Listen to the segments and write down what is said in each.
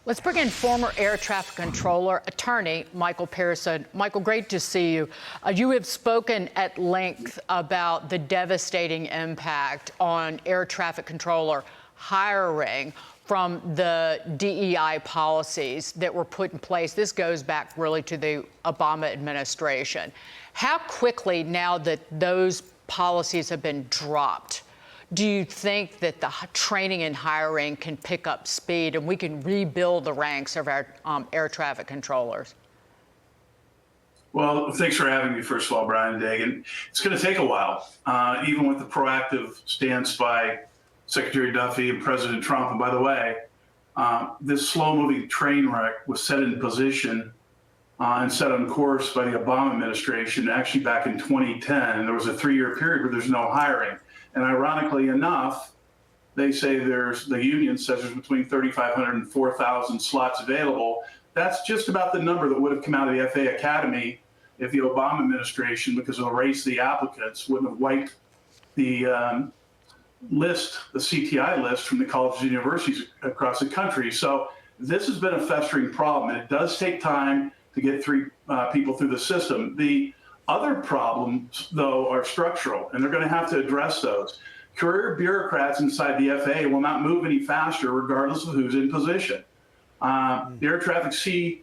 Let's bring in former air traffic controller, attorney Michael Pearson. Michael, great to see you. You have spoken at length about the devastating impact on air traffic controller hiring from the DEI policies that were put in place. This goes back really to the Obama administration. How quickly, now that those policies have been dropped, do you think that the training and hiring can pick up speed and we can rebuild the ranks of our air traffic controllers? Well, thanks for having me, first of all, Brian and Dagan. It's going to take a while, even with the proactive stance by Secretary Duffy and President Trump. And by the way, this slow-moving train wreck was set in position and set on course by the Obama administration, actually back in 2010. And there was a 3-year period where there's no hiring. And ironically enough, they say the union says there's between 3,500 and 4,000 slots available. That's just about the number that would have come out of the FAA Academy if the Obama administration, because of the race of the applicants, wouldn't have wiped the list, the CTI list, from the colleges and universities across the country. So this has been a festering problem, and it does take time to get people through the system. The other problems, though, are structural, and they're going to have to address those. Career bureaucrats inside the FAA will not move any faster regardless of who's in position. The Air Traffic Chief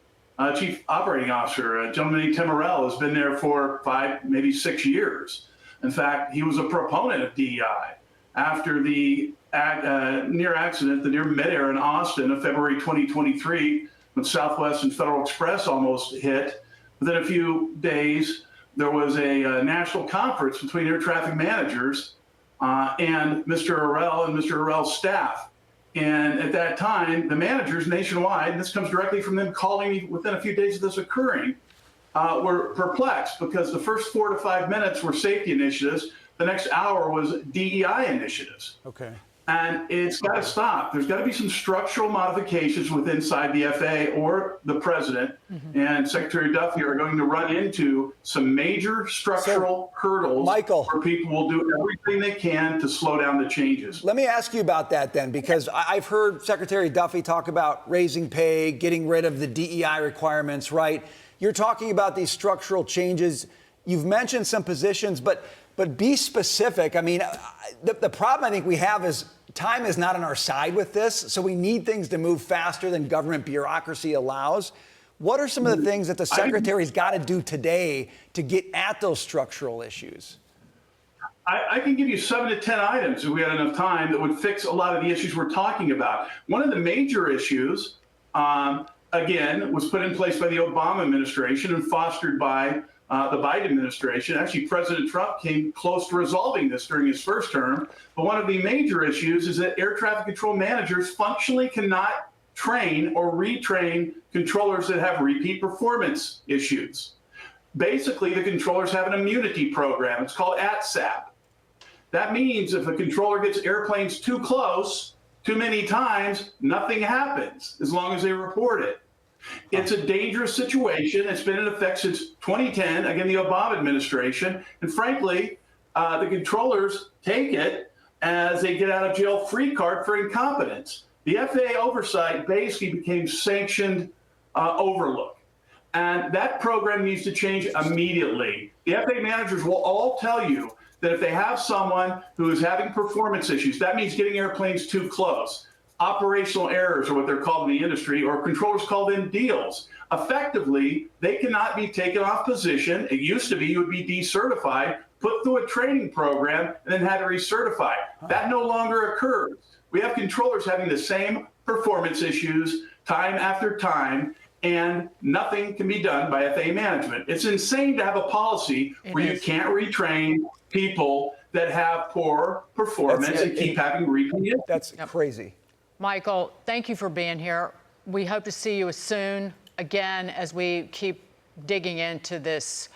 Operating Officer, a gentleman named Tim Morrell, has been there for 5, maybe 6 years. In fact, he was a proponent of DEI. After the near accident, the near midair in Austin of February 2023, when Southwest and Federal Express almost hit, within a few days, there was a national conference between air traffic managers and Mr. Morrell and Mr. Morrell's staff. And at that time, the managers nationwide, and this comes directly from them calling me within a few days of this occurring, were perplexed because the first 4 to 5 minutes were safety initiatives. The next hour was DEI initiatives. Okay. And it's got to stop. There's got to be some structural modifications inside the FAA, or the president and Secretary Duffy are going to run into some major structural hurdles. Michael, where people will do everything they can to slow down the changes. Let me ask you about that then, because I've heard Secretary Duffy talk about raising pay, getting rid of the DEI requirements, right? You're talking about these structural changes. You've mentioned some positions, but be specific. I mean, the problem I think we have is time is not on our side with this, so we need things to move faster than government bureaucracy allows. What are some of the things that the Secretary's got to do today to get at those structural issues? I can give you 7 to 10 items, if we had enough time, that would fix a lot of the issues we're talking about. One of the major issues, again, was put in place by the Obama administration and fostered by the Biden administration. Actually, President Trump came close to resolving this during his first term. But one of the major issues is that air traffic control managers functionally cannot train or retrain controllers that have repeat performance issues. Basically, the controllers have an immunity program. It's called ATSAP. That means if a controller gets airplanes too close, too many times, nothing happens as long as they report it. It's a dangerous situation. It's been in effect since 2010, again, the Obama administration. And frankly, the controllers take it as a get out of jail free card for incompetence. The FAA oversight basically became sanctioned overlook. And that program needs to change immediately. The FAA managers will all tell you that if they have someone who is having performance issues, that means getting airplanes too close. Operational errors are what they're called in the industry, or controllers call them deals. Effectively, they cannot be taken off position. It used to be you would be decertified, put through a training program, and then had to recertify. That no longer occurs. We have controllers having the same performance issues time after time, and nothing can be done by FAA management. It's insane to have a policy where you can't retrain people that have poor performance and keep having repeat. That's crazy. Michael, thank you for being here. We hope to see you soon again as we keep digging into this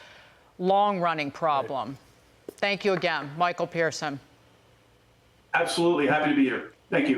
long-running problem. Right. Thank you again, Michael Pearson. Absolutely. Happy to be here. Thank you.